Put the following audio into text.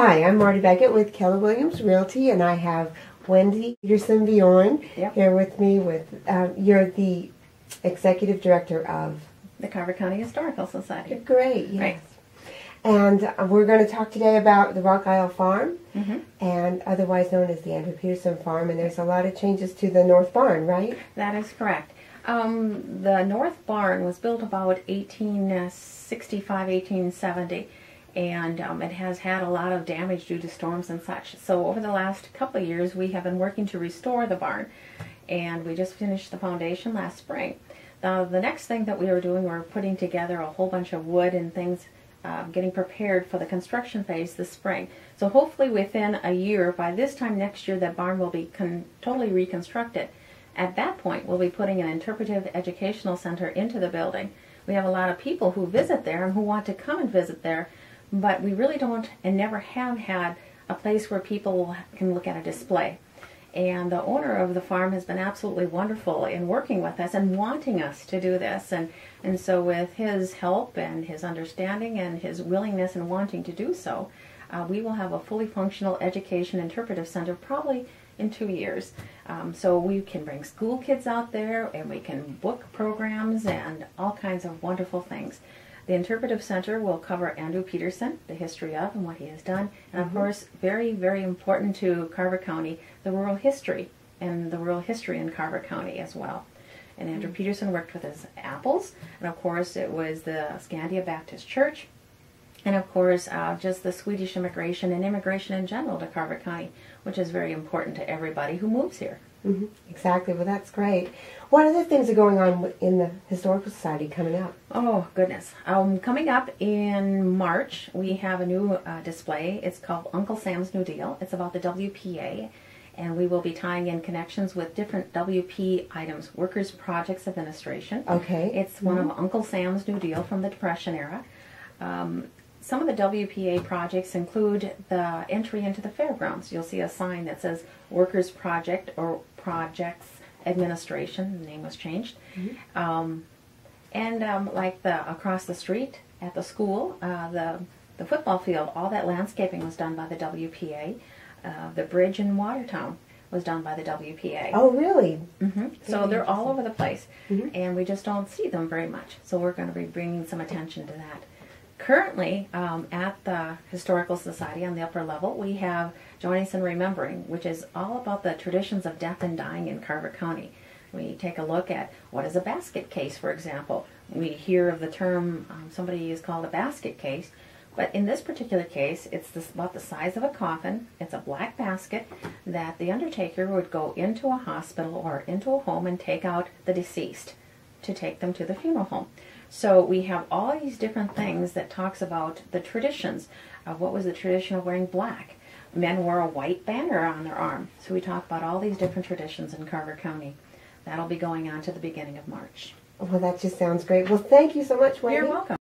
Hi, I'm Marty Beckett with Keller Williams Realty, and I have Wendy Petersen Biorn here with me. You're the Executive Director of the Carver County Historical Society. Great, yes. Right. And we're going to talk today about the Rock Isle Farm, and otherwise known as the Andrew Petersen Farm, and there's a lot of changes to the North Barn, right? That is correct. The North Barn was built about 1865, 1870, and it has had a lot of damage due to storms and such. So over the last couple of years, we have been working to restore the barn, and we just finished the foundation last spring. Now, the next thing that we were doing, we were putting together a whole bunch of wood and things, getting prepared for the construction phase this spring. So hopefully within a year, by this time next year, that barn will be totally reconstructed. At that point, we'll be putting an interpretive educational center into the building. We have a lot of people who visit there and who want to come and visit there, but we really don't and never have had a place where people can look at a display. And the owner of the farm has been absolutely wonderful in working with us and wanting us to do this. And so with his help and his understanding and his willingness and wanting to do so, we will have a fully functional education interpretive center probably in 2 years. So we can bring school kids out there, and we can book programs and all kinds of wonderful things. The interpretive center will cover Andrew Petersen, the history of and what he has done, and of course, very, very important to Carver County, the rural history, and the rural history in Carver County as well. And Andrew Petersen worked with his apples, and of course it was the Scandia Baptist Church, and of course just the Swedish immigration and immigration in general to Carver County, which is very important to everybody who moves here. Exactly. Well, that's great. What other things are going on in the Historical Society coming up? Oh, goodness. Coming up in March, we have a new display. It's called Uncle Sam's New Deal. It's about the WPA, and we will be tying in connections with different WP items, Workers' Projects Administration. Okay. It's one of Uncle Sam's New Deal from the Depression era. Some of the WPA projects include the entry into the fairgrounds. You'll see a sign that says Workers' Project or Projects Administration. The name was changed. Like across the street at the school, the football field, all that landscaping was done by the WPA. The bridge in Watertown was done by the WPA. Oh, really? So they're all over the place, and we just don't see them very much. So we're going to be bringing some attention to that. Currently, at the Historical Society on the upper level, we have Joining and Remembering, which is all about the traditions of death and dying in Carver County. We take a look at what is a basket case, for example. We hear of the term, somebody is called a basket case, but in this particular case, it's about the size of a coffin. It's a black basket that the undertaker would go into a hospital or into a home and take out the deceased to take them to the funeral home. So we have all these different things that talks about the traditions of what was the tradition of wearing black. Men wore a white banner on their arm. So we talk about all these different traditions in Carver County. That'll be going on to the beginning of March. Well, that just sounds great. Well, thank you so much, Wendy. You're welcome.